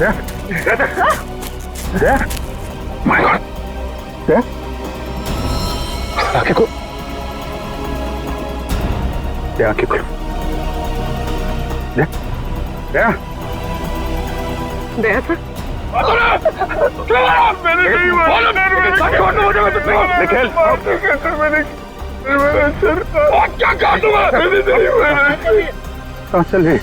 My God, आंखें खोल, आंखें खोल, दया सर, मैंने नहीं बोला, क्या काटूंगा, मैंने नहीं बोला। कहाँ चले?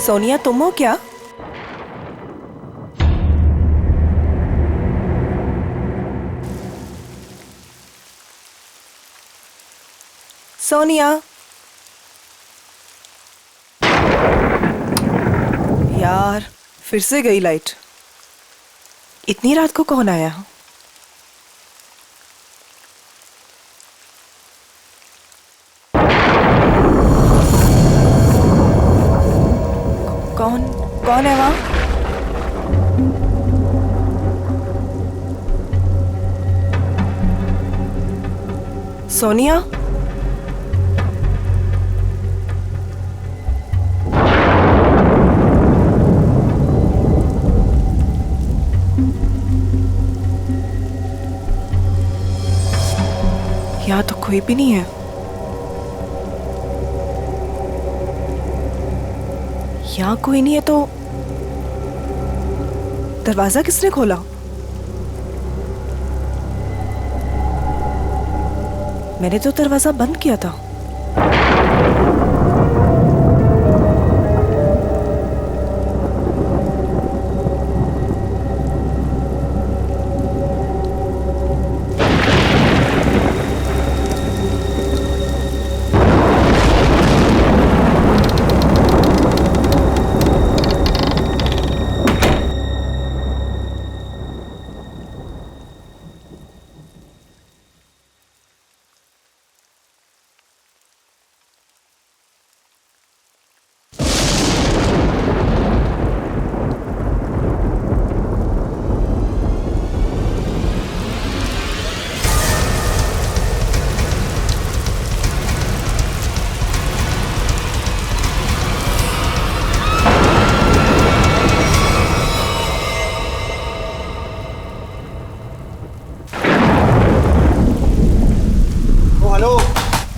सोनिया, तुम हो क्या? सोनिया, यार फिर से गई लाइट। इतनी रात को कौन आया? कौन है वहां? सोनिया, यहाँ तो कोई भी नहीं है। यहाँ कोई नहीं है तो दरवाजा किसने खोला? मैंने तो दरवाजा बंद किया था।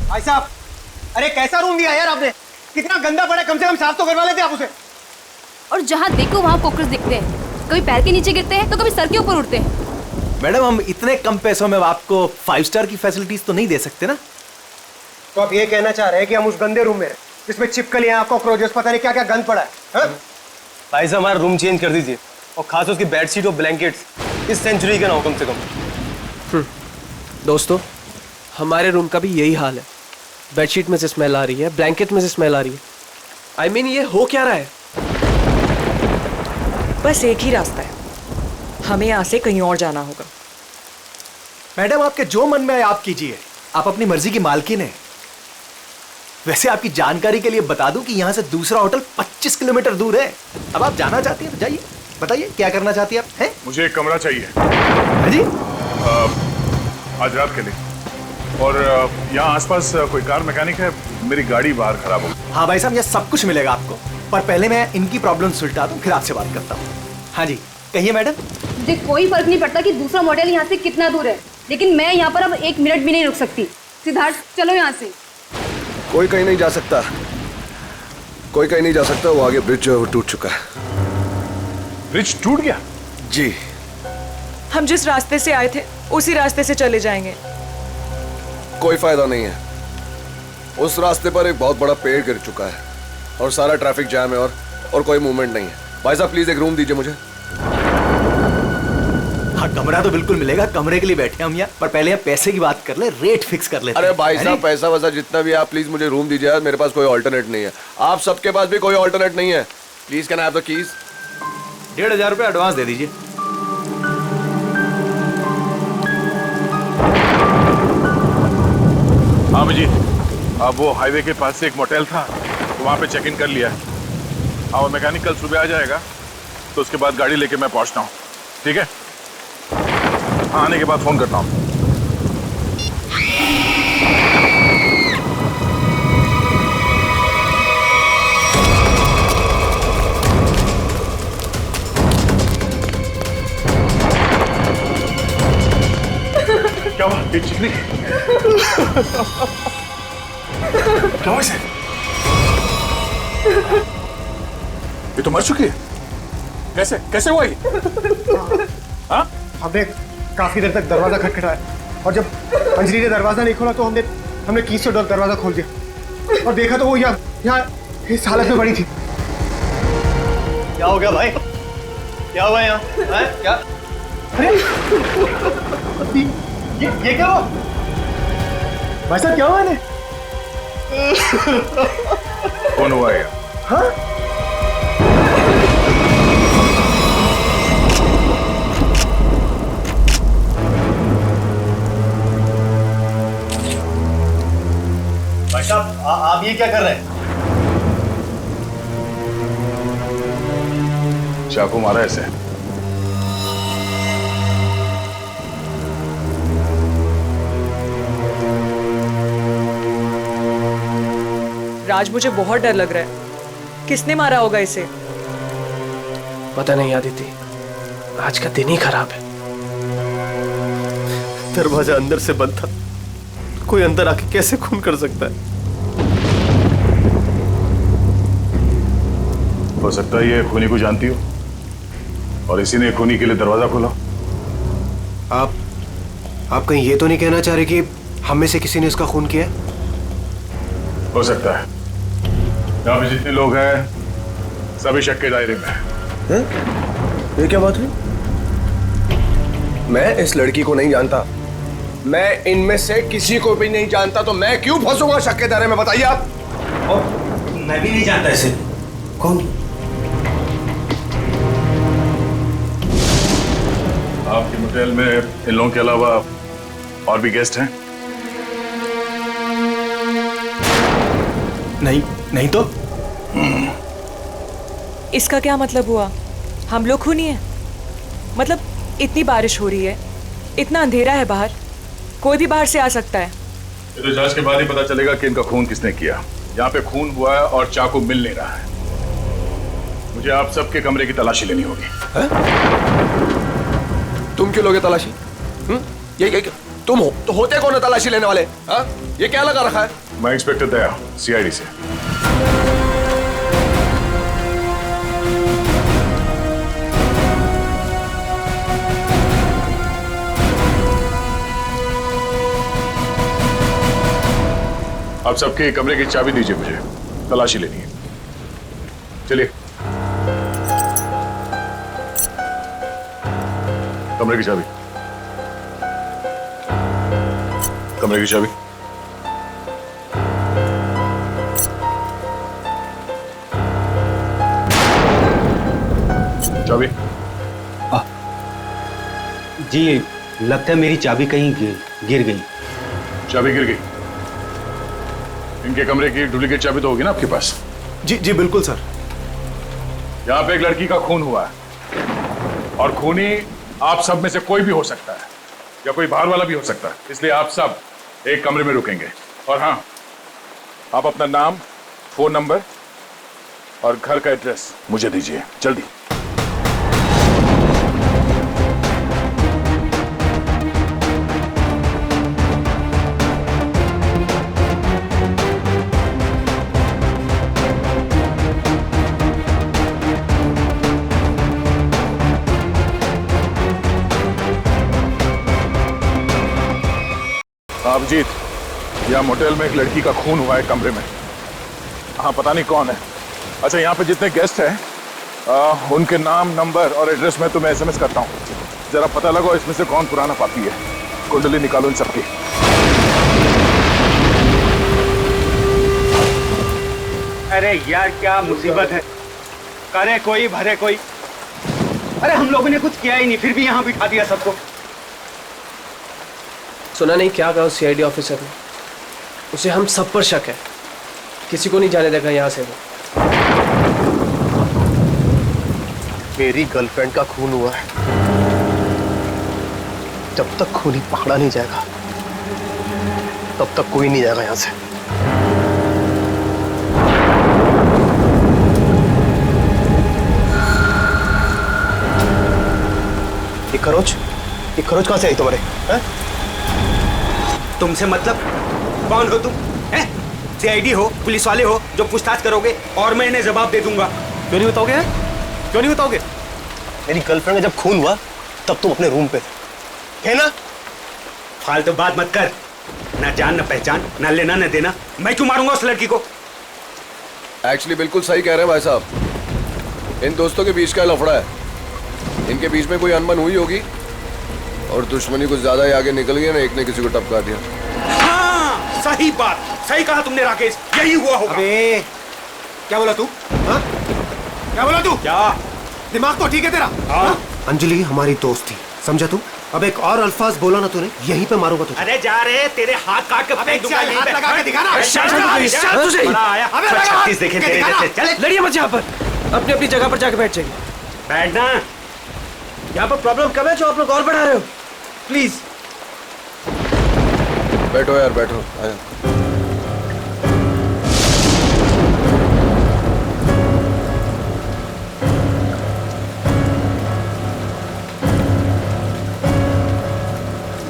भाई साहब, अरे कैसा रूम दिया यार आपने? कितना गंदा पड़ा है, कम से कम साफ तो करवा लेते आप उसे। और जहाँ देखो वहाँ पोकर्स दिखते हैं, कभी पैर के नीचे गिरते हैं तो कभी सर के ऊपर उड़ते हैं। मैडम हम इतने कम पैसों में आपको 5 स्टार की फैसिलिटीज तो नहीं दे सकते ना। तो आप ये कहना चाह रहे हैं कि हम उस गंदे रूम में हैं, जिसमें छिपकलियां, कॉकरोचेस, पता नहीं क्या क्या गंद पड़ा है, हाँ? भाई साहब हमारा रूम चेंज कर दीजिए, और खास उसकी बेडशीट और ब्लैंकेट्स इस सेंचुरी के ना हो कम से कम। दोस्तों, हमारे रूम का भी यही हाल है। बेडशीट में से स्मेल आ रही है, ब्लैंकेट में से स्मेल आ रही है। आई मीन ये हो क्या रहा है? बस एक ही रास्ता है, हमें यहाँ से कहीं और जाना होगा। मैडम आपके जो मन में आए आप कीजिए, आप अपनी मर्जी की मालकिन है। वैसे आपकी जानकारी के लिए बता दूं कि यहाँ से दूसरा होटल 25 किलोमीटर दूर है। अब आप जाना चाहती हैं तो जाइए, बताइए क्या करना चाहती हैं आप? हैं? मुझे एक कमरा चाहिए। हाँ जी? आज रात के लिए। और यहाँ आसपास कोई कार मैकेनिक है? मेरी गाड़ी बाहर खराब हो गई। हाँ भाई साहब, ये सब कुछ मिलेगा आपको, पर पहले मैं इनकी प्रॉब्लम सुलझा दूं, फिर आपसे बात करता हूँ। हाँ जी कहिए मैडम। मुझे कोई फर्क नहीं पड़ता कि दूसरा मॉडल यहाँ से कितना दूर है, लेकिन मैं यहाँ पर अब 1 मिनट भी नहीं रुक सकती। सिद्धार्थ चलो यहाँ से। कोई कहीं नहीं जा सकता, कोई कहीं नहीं जा सकता। वो आगे ब्रिज जो है वो टूट चुका है। ब्रिज टूट गया? जी। हम जिस रास्ते से आए थे उसी रास्ते से चले जाएंगे। कोई फायदा नहीं है, उस रास्ते पर एक बहुत बड़ा पेड़ गिर चुका है और सारा ट्रैफिक जैम है और कोई मूवमेंट नहीं है। भाई साहब प्लीज एक रूम दीजिए मुझे। हाँ कमरा तो बिल्कुल मिलेगा, कमरे के लिए बैठे हम यहाँ, पर पहले आप पैसे की बात कर ले, रेट फिक्स कर लेते हैं। अरे भाई साहब पैसा वैसा जितना भी आप प्लीज मुझे रूम दीजिए यार, मेरे पास कोई ऑल्टरनेट नहीं है। आप सबके पास भी कोई ऑल्टरनेट नहीं है। Please can I have the keys? 1500 रुपये एडवांस दे दीजिए। हाँ अभिजीत, अब वो हाईवे के पास से एक मोटेल था, तो वहाँ पे चेक इन कर लिया है। हाँ वो मैकेनिक कल सुबह आ जाएगा, तो उसके बाद गाड़ी लेके मैं पहुँचता हूँ। ठीक है? हाँ आने के बाद फोन करता हूँ। क्या हुआ? ये चिकनी क्या हुआ इसे? ये तो मर चुकी है। कैसे कैसे हुआ ये? हाँ? हमने काफी देर तक दरवाजा खटखटाया, और जब अंजलि ने दरवाजा नहीं खोला तो हमने कीज से दरवाजा खोल दिया और देखा तो वो यहाँ इस हालत में पड़ी थी। क्या हो गया भाई? क्या हुआ यहाँ? क्या? अरे ये क्या हुआ? भाई साहब क्या हुआ इन्हें? कौन हुआ ये? हाँ? भाई साहब आप ये क्या कर रहे हैं? चाकू मारा ऐसे। राज मुझे बहुत डर लग रहा है, किसने मारा होगा इसे? पता नहीं आदिति, आज का दिन ही खराब है। दरवाजा अंदर से बंद था, कोई अंदर आके कैसे खून कर सकता है? हो सकता है ये खूनी को जानती हो और इसी ने खूनी के लिए दरवाजा खोला। आप कहीं ये तो नहीं कहना चाह रहे कि हम में से किसी ने इसका खून किया? हो सकता है। यहाँ पे जितने लोग हैं सभी शक के दायरे में हैं। ये क्या बात हुई? मैं इस लड़की को नहीं जानता, मैं इनमें से किसी को भी नहीं जानता, तो मैं क्यों फंसूंगा शक के दायरे में? बताइए आप। मैं भी नहीं जानता इसे। कौन? आपके होटल में इन लोगों के अलावा और भी गेस्ट हैं? नहीं तो इसका क्या मतलब हुआ? हम लोग खूनी हैं? मतलब इतनी बारिश हो रही है, इतना अंधेरा है बाहर, कोई भी बाहर से आ सकता है। ये तो जांच के बाद ही पता चलेगा कि इनका खून किसने किया। यहाँ पे खून हुआ है और चाकू मिल नहीं रहा है। मुझे आप सबके कमरे की तलाशी लेनी होगी। तुम क्यों लोगे तलाशी? ये तुम हो तो होते कौन है तलाशी लेने वाले? हाँ? ये क्या लगा रखा है? मैं इंस्पेक्टर दया, सीआईडी से। आप सबके कमरे की चाबी दीजिए, मुझे तलाशी लेनी है। चलिए। कमरे की चाबी, कमरे की चाबी। चाबी। जी लगता है मेरी चाबी कहीं गिर गई। चाबी गिर गई? इनके कमरे की डुप्लीकेट चाबी तो होगी ना आपके पास? जी जी बिल्कुल सर। यहाँ पे एक लड़की का खून हुआ है और खूनी आप सब में से कोई भी हो सकता है या कोई बाहर वाला भी हो सकता है, इसलिए आप सब एक कमरे में रुकेंगे। और हाँ, आप अपना नाम, फोन नंबर और घर का एड्रेस मुझे दीजिए जल्दी। अभिजीत, यहाँ मोटेल में एक लड़की का खून हुआ है कमरे में। हाँ, पता नहीं कौन है। अच्छा, यहाँ पे जितने गेस्ट हैं उनके नाम, नंबर और एड्रेस में तुम्हें एसएमएस करता हूँ। जरा पता लगाओ इसमें से कौन पुराना पापी है। कुंडली निकालो इन सबकी। अरे यार क्या मुसीबत है, करे कोई भरे कोई। अरे हम लोगों ने कुछ किया ही नहीं, फिर भी यहाँ बिठा दिया सबको। सुना नहीं क्या कहा उस सीआईडी ऑफिसर ने? उसे हम सब पर शक है, किसी को नहीं जाने देगा यहाँ से वो। मेरी गर्लफ्रेंड का खून हुआ है, जब तक खूनी पकड़ा नहीं जाएगा तब तक कोई नहीं जाएगा यहाँ से। ये खरोच कहाँ से आई तुम्हारे? हैं? तुमसे मतलब? कौन हो तुम? हैं? सीआईडी हो, पुलिस वाले हो जो पूछताछ करोगे और मैं इन्हें जवाब दे दूंगा। क्यों नहीं बताओगे? क्यों नहीं बताओगे? मेरी गर्लफ्रेंड का जब खून हुआ तब तुम अपने रूम पे थे, है ना? फालतू बात मत कर। ना जान ना पहचान, ना लेना ना देना। मैं क्यों मारूंगा उस लड़की को? एक्चुअली बिल्कुल सही कह रहे हैं भाई साहब। इन दोस्तों के बीच का लफड़ा है। इनके बीच में कोई अनबन हुई होगी और दुश्मनी कुछ ज्यादा ही आगे निकल गई ना, एक ने किसी को टपका दिया। हाँ, सही बात, सही कहा तुमने राकेश, यही हुआ होगा। अबे क्या बोला तू? हाँ? क्या बोला तू? क्या दिमाग तो ठीक है तेरा? हाँ? अंजलि हमारी दोस्त थी, समझा तू? अब एक और अल्फाज बोला ना तूने, यहीं पे मारूंगा तुझे। अरे जा रहे, तेरे हाथ काट के फेंक दूंगा यहीं पे। लगा के दिखा ना। बड़ा आया। 36 देखे तेरे जैसे। चल लड़िए मत यहाँ पर, अपनी अपनी जगह पर जाकर बैठ जाइए। बैठना। यहाँ पर प्रॉब्लम कब है जो आप लोग और बढ़ा रहे हो? प्लीज बैठो यार, बैठो। आया।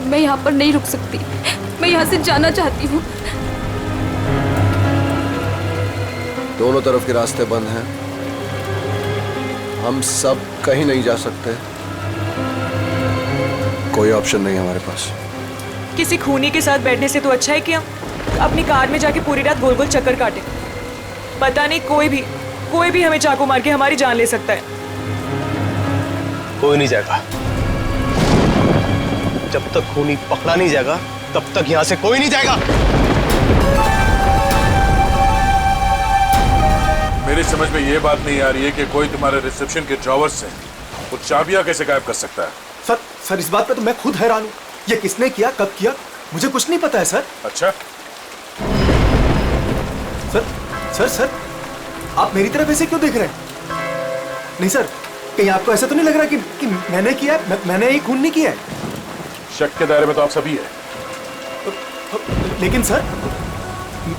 मैं यहाँ पर नहीं रुक सकती, मैं यहाँ से जाना चाहती हूँ। दोनों तरफ के रास्ते बंद हैं, हम सब कहीं नहीं जा सकते। कोई ऑप्शन नहीं है हमारे पास। किसी खूनी के साथ बैठने से तो अच्छा है कि हम अपनी कार में जाके पूरी रात गोल गोल चक्कर काटे। पता नहीं कोई भी हमें चाकू मार के हमारी जान ले सकता है। कोई नहीं जाएगा। जब तक खूनी पकड़ा नहीं जाएगा तब तक यहाँ से कोई नहीं जाएगा। मेरी समझ में ये बात नहीं आ रही है कि कोई तुम्हारे रिसेप्शन के ड्रॉवर से वो चाबियां कैसे गायब कर सकता है। सर इस बात पे तो मैं खुद हैरान हूँ। ये किसने किया, कब किया, मुझे कुछ नहीं पता है सर। अच्छा, सर आप मेरी तरफ ऐसे क्यों देख रहे हैं? नहीं सर, कहीं आपको ऐसा तो नहीं लग रहा कि मैंने किया है? मैंने ही खून नहीं किया है। शक के दायरे में तो आप सभी है। लेकिन सर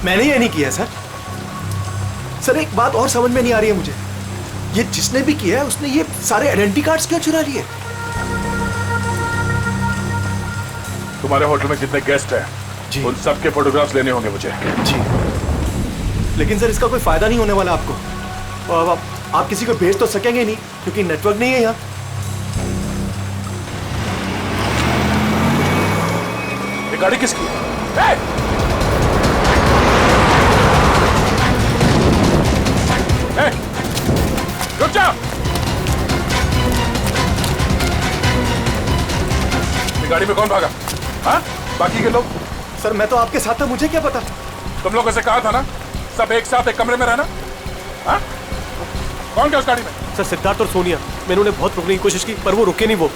मैंने ये नहीं किया सर। सर एक बात और समझ में नहीं आ रही है मुझे, ये जिसने भी किया है उसने ये सारे आइडेंटिटी कार्ड्स क्यों चुरा लिए? तुम्हारे होटल में जितने गेस्ट हैं जी। उन सबके फोटोग्राफ्स लेने होंगे मुझे। जी, लेकिन सर इसका कोई फायदा नहीं होने वाला आपको। और आप किसी को भेज तो सकेंगे नहीं क्योंकि नेटवर्क नहीं है यहाँ। ये गाड़ी किसकी है? रुक जा। ये गाड़ी में कौन भागा? हाँ? बाकी के लोग? सर मैं तो आपके साथ था, मुझे क्या पता। तुम लोगों से कहा था ना सब एक साथ एक कमरे में रहना। हाँ? कौन गया उस गाड़ी में? सर सिद्धार्थ और सोनिया, मैंने उन्हें बहुत रोकने की कोशिश की पर वो रुके नहीं। वो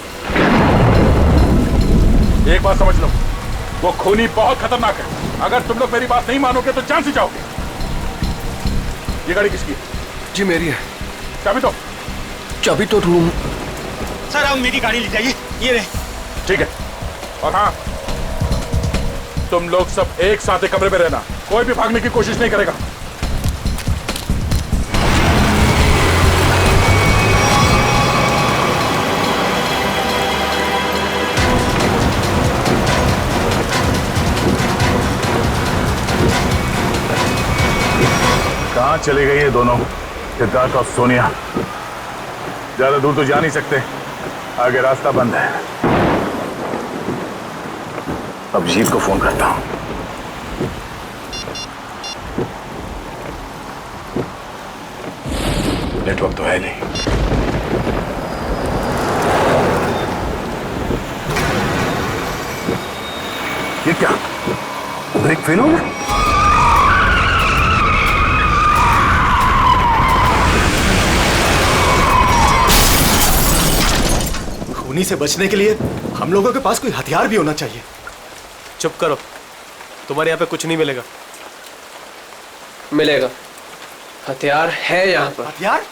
एक बात समझ लो, वो खूनी बहुत खतरनाक है। अगर तुम लोग मेरी बात नहीं मानोगे तो जान से जाओगे। ये गाड़ी किसकी है? जी मेरी है। चाबी दो। चाबी तो रूम। सर अब मेरी गाड़ी ले जाइए, ये रहे। ठीक है। और हाँ, तुम लोग सब एक साथ एक कमरे में रहना, कोई भी भागने की कोशिश नहीं करेगा। कहां चली गई ये दोनों, सिद्धार्थ और सोनिया? ज्यादा दूर तो जा नहीं सकते, आगे रास्ता बंद है। अब जीत को फोन करता हूं। नेटवर्क तो है नहीं। ये क्या, ब्रेक फेल हो गया? खूनी से बचने के लिए हम लोगों के पास कोई हथियार भी होना चाहिए। चुप करो, तुम्हारे यहाँ पे कुछ नहीं मिलेगा। मिलेगा, हथियार है यहाँ पर। हथियार?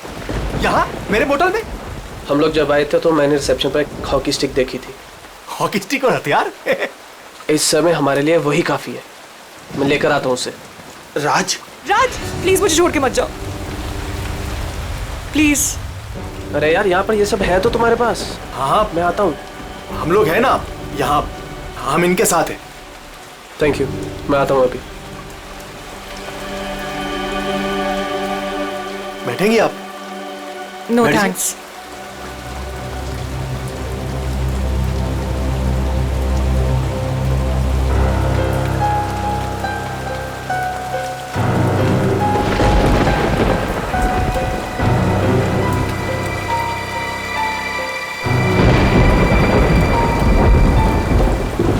यहाँ मेरे बोतल में? हम लोग जब आए थे तो मैंने रिसेप्शन पर एक हॉकी स्टिक देखी थी। हॉकी स्टिक और हथियार? इस समय हमारे लिए वही काफी है। मैं लेकर आता हूँ उसे। राज, राज प्लीज मुझे छोड़ के मत जाओ, प्लीज। अरे यार, यहाँ पर ये सब है तो तुम्हारे पास। हाँ मैं आता हूँ। हम लोग हैं ना यहाँ, हम इनके साथ हैं। थैंक यू, मैं आता हूँ अभी। बैठेंगे आप? नो बैठ थैंक्स।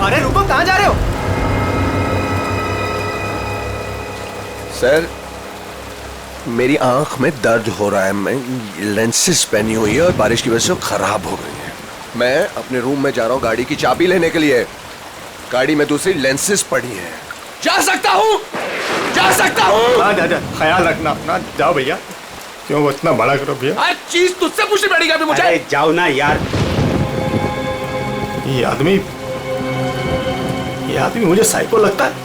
अरे रुको, कहाँ जा रहे हो? सर मेरी आंख में दर्द हो रहा है, मैं लेंसेज पहनी हुई है और बारिश की वजह से वो खराब हो गई है। मैं अपने रूम में जा रहा हूँ गाड़ी की चाबी लेने के लिए। गाड़ी में दूसरी लेंसेज पड़ी है। जा सकता हूँ, जा सकता हूँ। हाँ जा, ख्याल रखना अपना। जाओ भैया। क्यों वो इतना बड़ा करो भैया? हर चीज तुझसे पूछनी पड़ेगी अभी मुझे। अरे जाओ ना यार। ये आदमी मुझे साइको लगता है।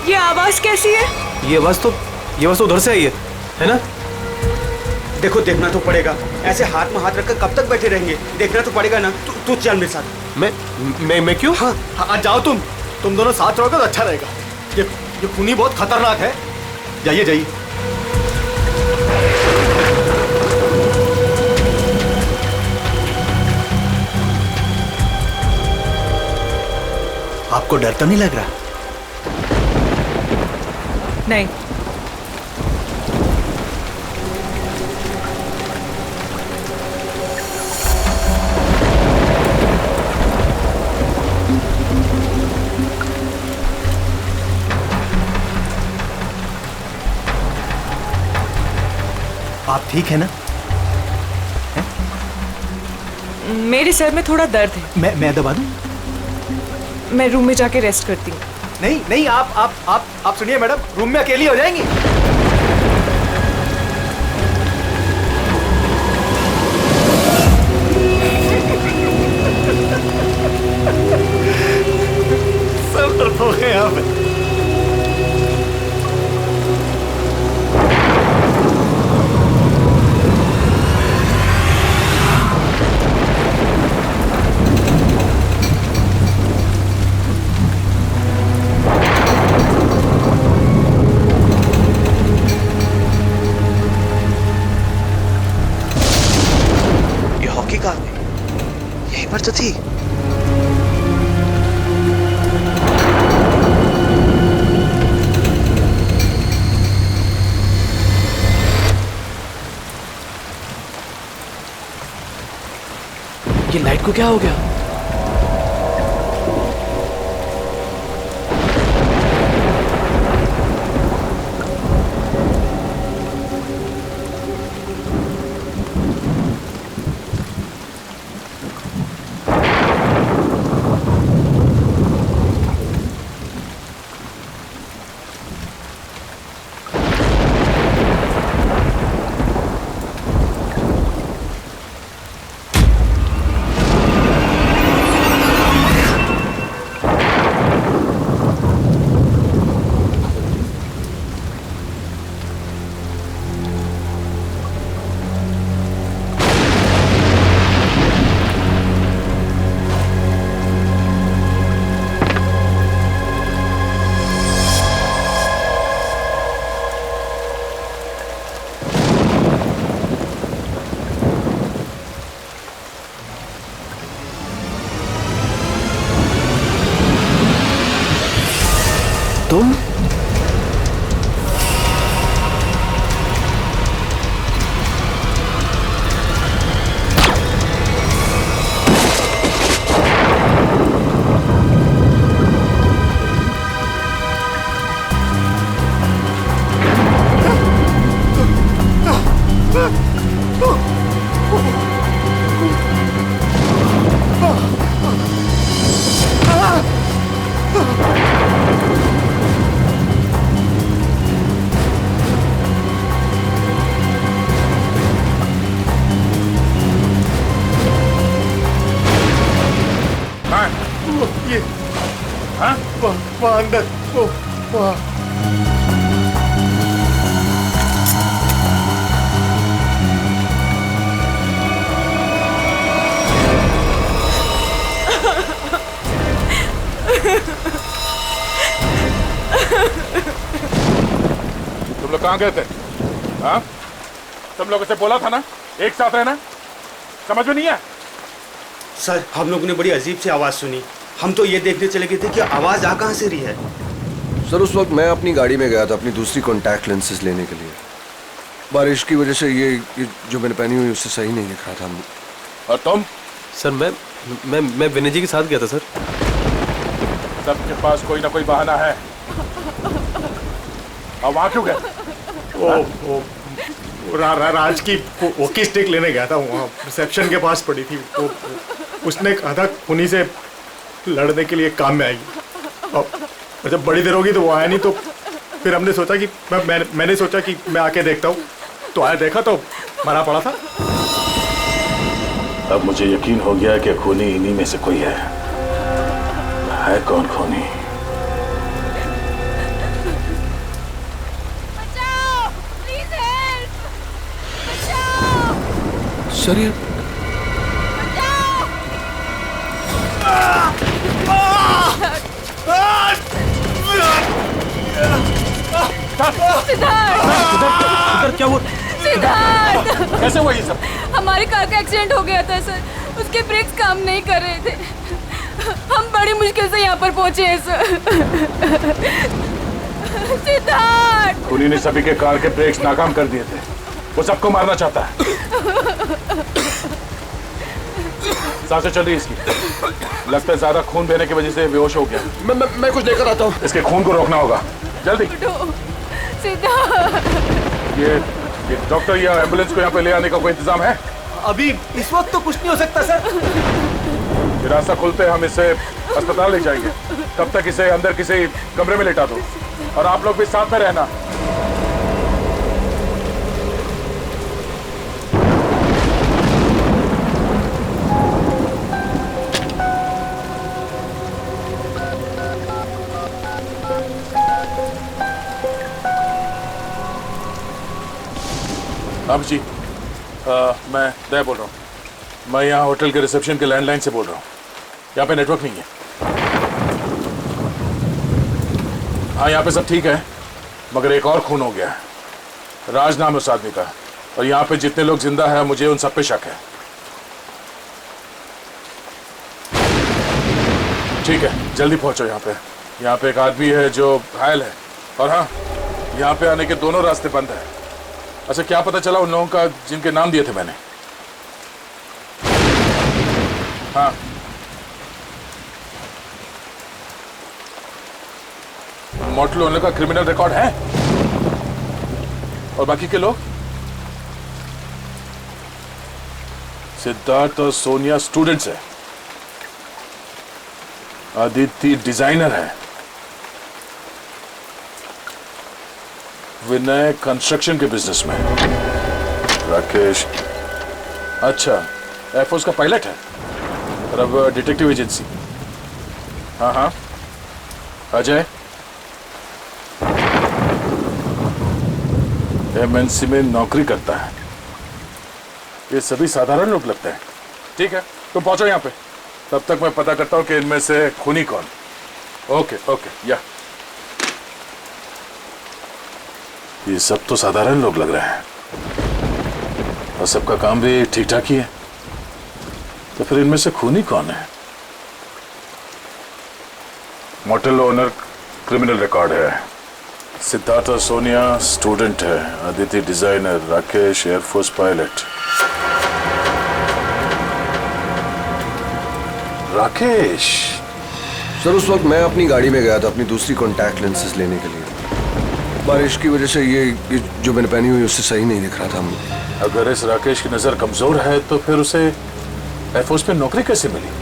ये आवाज कैसी है? ये आवाज तो उधर से आई है ना? देखो, देखना तो पड़ेगा। ऐसे हाथ में हाथ रखकर कब तक बैठे रहेंगे? देखना तो पड़ेगा ना। तू चल मेरे साथ। मैं क्यों? हाँ जाओ तुम दोनों साथ रहोगे तो अच्छा रहेगा। ये खूनी बहुत खतरनाक है। जाइए जाइए। आपको डर तो नहीं लग रहा? नहीं। आप ठीक है ना? मेरे सर में थोड़ा दर्द है। मैं दबा दूं? मैं रूम में जाके रेस्ट करती हूँ। नहीं, आप सुनिए मैडम, रूम में अकेली हो जाएंगी। हैं यहाँ पे। ये हॉकी कार में यहीं पर तो थी। ये लाइट को क्या हो गया? तुम? ये हाँ? वहाँ अंदर वो वहाँ। तुम लोग कहाँ गए थे? हाँ? तुम लोगों से बोला था ना एक साथ रहना, समझ में नहीं है? सर हम लोगों ने बड़ी अजीब सी आवाज़ सुनी, हम तो ये देखने चले गए थे कि आवाज़ आ कहाँ से रही है। सर उस वक्त मैं अपनी गाड़ी में गया था अपनी दूसरी कॉन्टैक्ट लेंसेज लेने के लिए। बारिश की वजह से ये जो मैंने पहनी हुई उससे सही नहीं दिख रहा था। और तुम? सर मैं विनय जी के साथ गया था सर। सबके पास कोई ना कोई बहाना है। अब वहाँ क्यों गए? राज की वॉकी स्टिक लेने गया था, वहाँ रिसेप्शन के पास पड़ी थी, तो उसने कहा था उन्हीं से लड़ने के लिए काम में आएगी। और जब बड़ी देर होगी तो वो आया नहीं, तो फिर हमने सोचा कि मैंने सोचा कि मैं आके देखता हूँ, तो आया देखा तो मरा पड़ा था। अब मुझे यकीन हो गया कि खूनी इन्हीं में से कोई है कौन खूनी? सर ये सिद्धार्थ क्या हुआ? सिद्धार्थ कैसे हुआ ये सब? हमारी कार का एक्सीडेंट हो गया था सर, उसके ब्रेक्स काम नहीं कर रहे थे, हम बड़ी मुश्किल से यहाँ पर पहुंचे हैं सर। सिद्धार्थ खूनी ने सभी के कार के ब्रेक्स नाकाम कर दिए थे, वो सबको मारना चाहता है। सांसें चल रही इसकी, लगता है ज्यादा खून देने की वजह से बेहोश हो गया। मैं कुछ लेकर आता हूँ। इसके खून को रोकना होगा, जल्दी। सिद्धार्थ ये डॉक्टर या एम्बुलेंस को यहाँ पे ले आने का कोई इंतजाम है? अभी इस वक्त तो कुछ नहीं हो सकता सर। ये रास्ता खुलते हम इसे अस्पताल ले जाएंगे, तब तक इसे अंदर किसी कमरे में लेटा दो, और आप लोग भी साथ में रहना। अब जी मैं दया बोल रहा हूँ। मैं यहाँ होटल के रिसेप्शन के लैंडलाइन से बोल रहा हूँ। यहाँ पे नेटवर्क नहीं है। हाँ यहाँ पे सब ठीक है, मगर एक और खून हो गया है। राज नाम है उस आदमी का, और यहाँ पे जितने लोग जिंदा हैं मुझे उन सब पे शक है। ठीक है, जल्दी पहुंचो यहाँ पे। यहाँ पे एक आदमी है जो घायल है, और हाँ यहाँ पे आने के दोनों रास्ते बंद है। अच्छा, क्या पता चला उन लोगों का जिनके नाम दिए थे मैंने? हाँ मोटल ओनर का क्रिमिनल रिकॉर्ड है, और बाकी के लोग? सिद्धार्थ और सोनिया स्टूडेंट्स है, आदित्य डिजाइनर है, विनय कंस्ट्रक्शन के बिजनेस में, राकेश अच्छा एयरफोर्स का पायलट है, और अब डिटेक्टिव एजेंसी। हाँ हाँ अजय एमएनसी में नौकरी करता है। ये सभी साधारण लोग लगते हैं। ठीक है, तुम पहुंचो यहाँ पे, तब तक मैं पता करता हूँ कि इनमें से खूनी कौन। ओके ओके या ये सब तो साधारण लोग लग रहे हैं, और सबका काम भी ठीक ठाक ही है, तो फिर इनमें से खूनी कौन है? मोटल ओनर क्रिमिनल रिकॉर्ड है, सिद्धार्थ और सोनिया स्टूडेंट है, Aditya designer, Rakesh air force pilot. Rakesh sir, उस वक्त मैं अपनी गाड़ी में गया था अपनी दूसरी कॉन्टैक्ट लेंसेज लेने के लिए। बारिश की वजह से ये जो मैंने पहनी हुई उससे सही नहीं दिख रहा था। अगर इस राकेश की नजर कमजोर है तो फिर उसे एयरफोर्स में नौकरी कैसे मिली?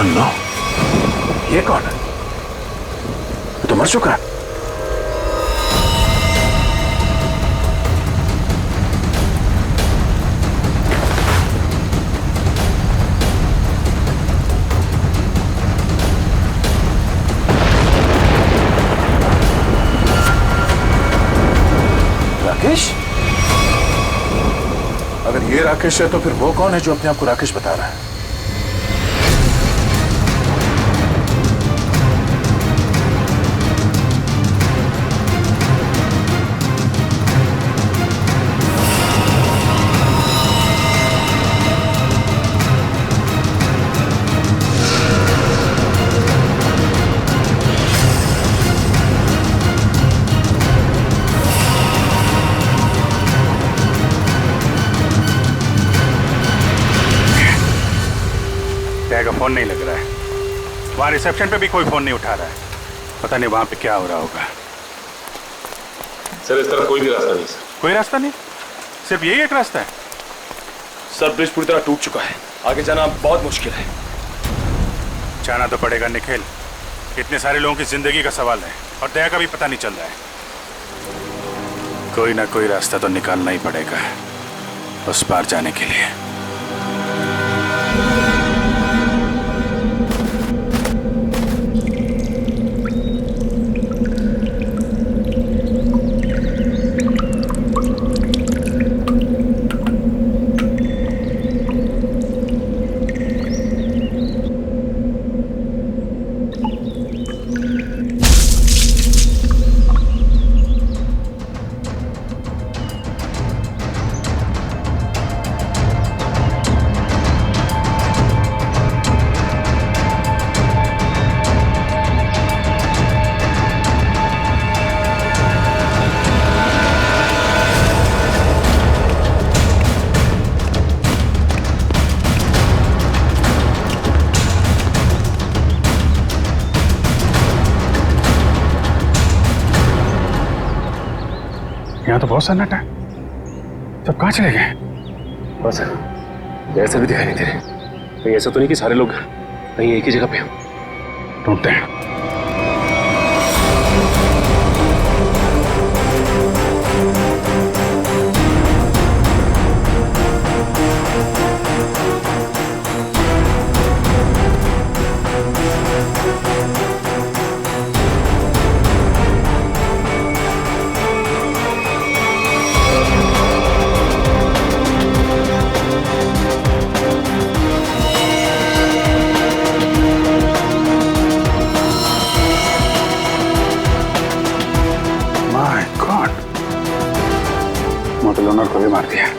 नो, ये कौन है? ये तो मर चुका है। राकेश? अगर ये राकेश है तो फिर वो कौन है जो अपने आप को राकेश बता रहा है? का फोन नहीं लग रहा है, वहां रिसेप्शन पे भी कोई फोन नहीं उठा रहा है। पता नहीं वहां पे क्या हो रहा होगा। सर इस तरफ कोई भी रास्ता नहीं। सर कोई रास्ता नहीं, सिर्फ यही एक रास्ता है। सर ब्रिज पूरी तरह टूट चुका है, आगे जाना बहुत मुश्किल है। जाना तो पड़ेगा निखिल, इतने सारे लोगों की जिंदगी का सवाल है, और दया का भी पता नहीं चल रहा है। कोई ना कोई रास्ता तो निकालना ही पड़ेगा उस पार जाने के लिए। यहाँ तो बहुत सन्नाटा है। सब कहाँ चले गए? बस ऐसा भी दिखाई नहीं दे रहे। कहीं ऐसा तो नहीं कि सारे लोग कहीं एक ही जगह पे हो? ढूंढते हैं। मोटल ओनर को भी मार दिया।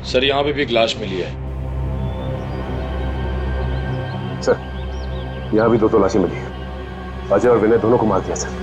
सर यहाँ पे भी लाश मिली है। सर यहाँ भी 2 तलाशी मिली है। अजय और विनय दोनों को मार दिया सर।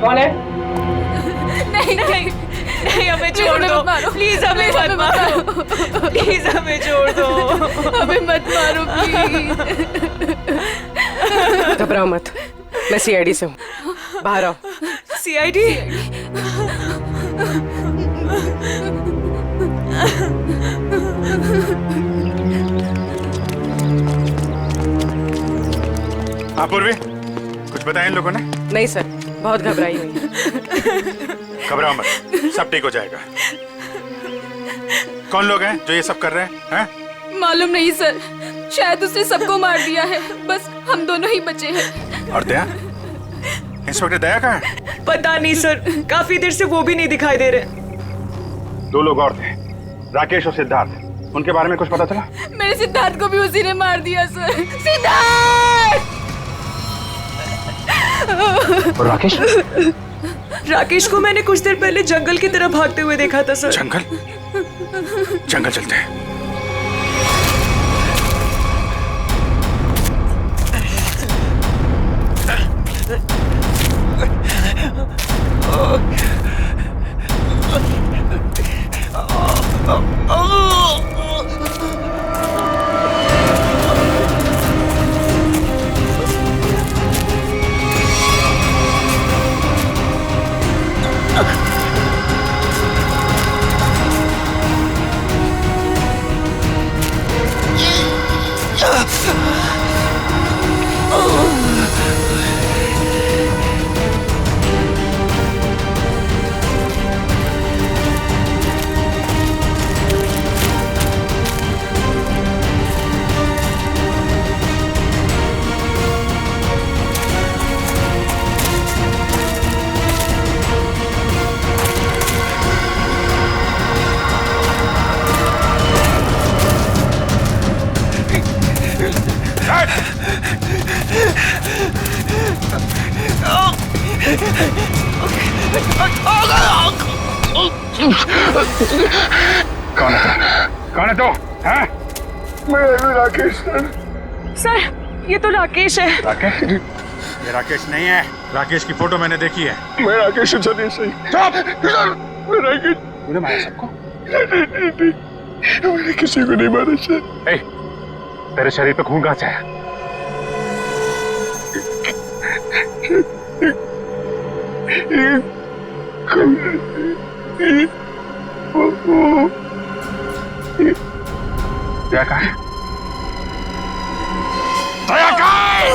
कौन है? नहीं नहीं नहीं, हमें छोड़ दो प्लीज, हमें मत मारो प्लीज, हमें छोड़ दो, हमें मत मारो प्लीज। घबराओ मत, मैं सीआईडी से हूँ, बाहर आओ। सीआईडी? हाँ पूर्वी, कुछ बताया इन लोगों ने? नहीं सर, बहुत घबराई हुई है। घबराओ मत, सब ठीक हो जाएगा। कौन लोग हैं जो ये सब कर रहे हैं? मालूम नहीं सर, शायद उसने सबको मार दिया है, बस हम दोनों ही बचे हैं। और दया? इंस्पेक्टर दया कहाँ है? पता नहीं सर, काफी देर से वो भी नहीं दिखाई दे रहे। 2 लोग और थे, राकेश और सिद्धार्थ, उनके बारे में कुछ पता चला? मेरे सिद्धार्थ को भी उसी ने मार दिया सर। सिद्धार्थ! और राकेश? राकेश को मैंने कुछ देर पहले जंगल की तरफ भागते हुए देखा था सर। जंगल? जंगल चलते हैं। कौन है तो? हैं? मैं राकेश सर। सर ये तो राकेश है। राकेश? ये राकेश नहीं है। राकेश की फोटो मैंने देखी है। मैं राकेश हूँ सर, ये सही। सर मैं राकेश। तूने मारा सबको? मैंने किसी को नहीं मारा सर। ए, तेरे शरीर पे खून कहाँ से है? क्या कहा है? दया कहा है?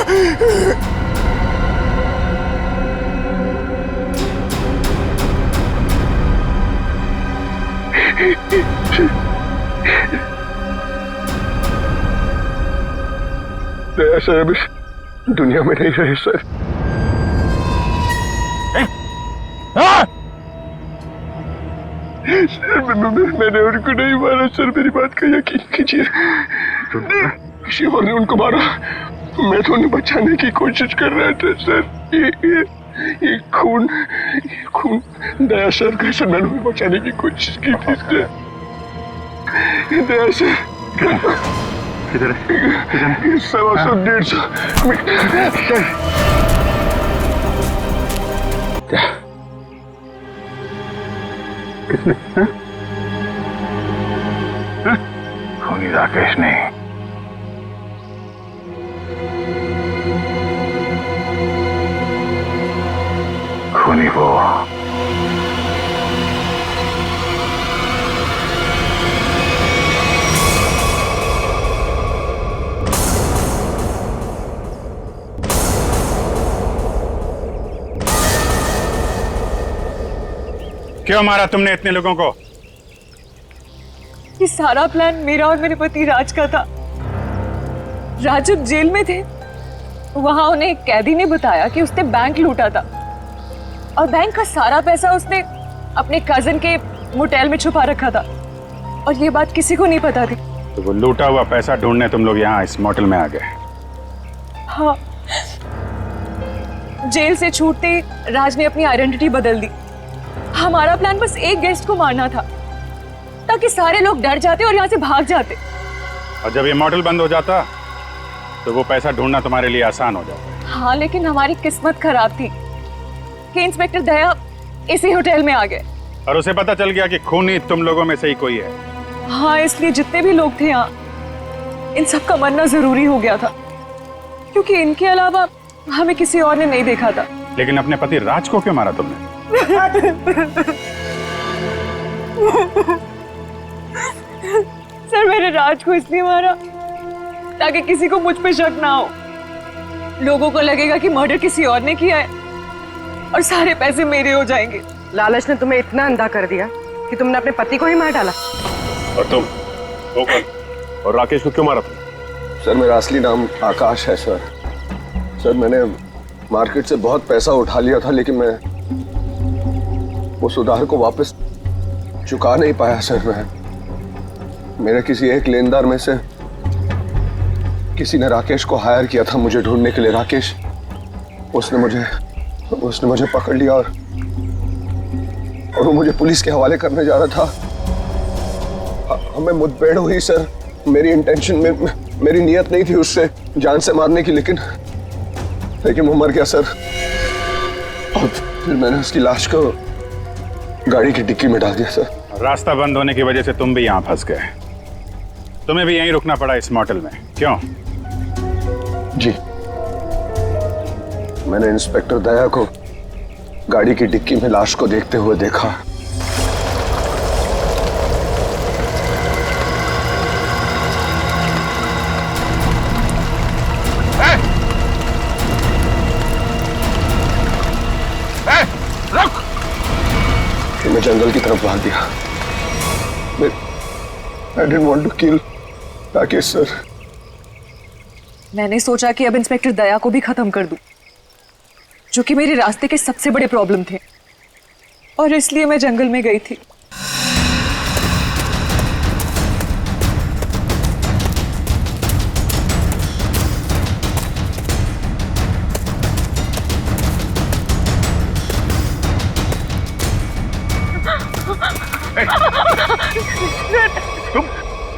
दया सर अभी दुनिया में नहीं रहे सर। सर मैंने उनको नहीं मारा सर, मेरी बात का यकीन कीजिए। किसी और ने उनको मारा, मैं तो उन्हें बचाने की कोशिश कर रहा था सर। ये खून दया सर का सर, मैंने उन्हें बचाने की कोशिश की थी सर। दया सर किधर है? 100-150 क्या? किसने? खूनी राकेश नहीं, खूनी वो। क्यों मारा तुमने इतने लोगों को? ये सारा प्लान मेरा और मेरे पति राज का था। राज जब जेल में थे वहां उन्हें एक कैदी ने बताया कि उसने बैंक लूटा था और बैंक का सारा पैसा उसने अपने कजिन के मोटेल में छुपा रखा था और ये बात किसी को नहीं पता थी। तो वो लूटा हुआ पैसा ढूंढने तुम लोग यहाँ इस मोटेल में आ गए? हाँ, जेल से छूटते ही राज ने अपनी आइडेंटिटी बदल दी। हमारा प्लान बस एक गेस्ट को मारना था ताकि सारे लोग डर जाते और यहाँ से भाग जाते। और जब ये मॉडल बंद हो जाता तो वो पैसा ढूंढना तुम्हारे लिए आसान हो जाता। हाँ, लेकिन हमारी किस्मत खराब थी कि इंस्पेक्टर दया इसी होटल में आ गए और उसे पता चल गया कि खूनी तुम लोगों में से ही कोई है। हाँ, इसलिए जितने भी लोग थे यहाँ इन सब का मरना जरूरी हो गया था क्योंकि इनके अलावा हमें किसी और ने नहीं देखा था। लेकिन अपने पति राज को क्यों मारा तुमने? सर मैंने राज को इसलिए मारा ताकि किसी को मुझ पे शक ना हो। लोगों को लगेगा कि मर्डर किसी और ने किया है और सारे पैसे मेरे हो जाएंगे। लालच ने तुम्हें इतना अंधा कर दिया कि तुमने अपने पति को ही मार डाला। और तुम वो कौन? और राकेश को क्यों मारा तुम? सर मेरा असली नाम आकाश है सर। सर मैंने मार्केट से बहुत पैसा उठा लिया था लेकिन मैं उस उधार को वापस चुका नहीं पाया सर। मेरे किसी एक लेनदार में से किसी ने राकेश को हायर किया था मुझे ढूंढने के लिए। राकेश उसने मुझे पकड़ लिया और वो मुझे पुलिस के हवाले करने जा रहा था। हमें मुठभेड़ हुई सर। मेरी इंटेंशन में मेरी नियत नहीं थी उससे जान से मारने की, लेकिन वो मर गया सर। और फिर मैंने उसकी लाश को गाड़ी की डिक्की में डाल दिया सर। रास्ता बंद होने की वजह से तुम भी यहाँ फंस गए। तुम्हें भी यहीं रुकना पड़ा इस मोटेल में, क्यों? जी, मैंने इंस्पेक्टर दया को गाड़ी की डिक्की में लाश को देखते हुए देखा। मैं जंगल की तरफ भाग गया। I didn't want to kill Rakesh sir. मैंने सोचा कि अब इंस्पेक्टर दया को भी खत्म कर दूं, जो कि मेरे रास्ते के सबसे बड़े प्रॉब्लम थे, और इसलिए मैं जंगल में गई थी।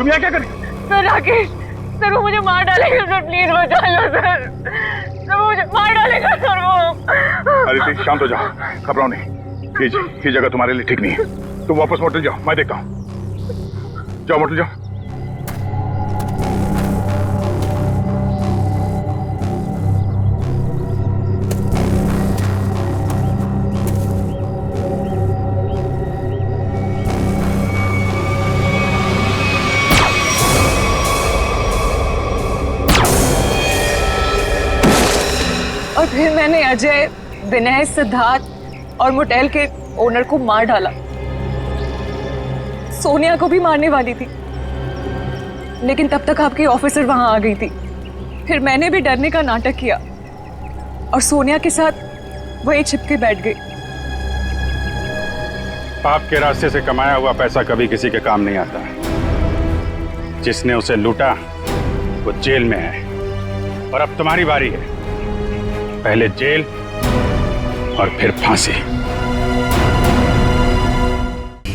तुम यहाँ क्या कर रही हो? सर राकेश, सर वो मुझे मार डालेगा सर, प्लीज बचा लो सर। सर वो मुझे मार डालेगा सर वो। अदिति शांत हो जाओ, घबराओ नहीं। ये जगह तुम्हारे लिए ठीक नहीं है। तुम वापस मोटल जाओ, मैं देखता हूँ। जाओ मोटल जाओ। और फिर मैंने अजय, विनय, सिद्धार्थ और मोटेल के ओनर को मार डाला। सोनिया को भी मारने वाली थी, लेकिन तब तक आपकी ऑफिसर वहां आ गई थी। फिर मैंने भी डरने का नाटक किया और सोनिया के साथ वहीं छिपके बैठ गई। पाप के रास्ते से कमाया हुआ पैसा कभी किसी के काम नहीं आता। जिसने उसे लूटा वो जेल में है, और अब तुम्हारी बारी है। पहले जेल और फिर फांसी।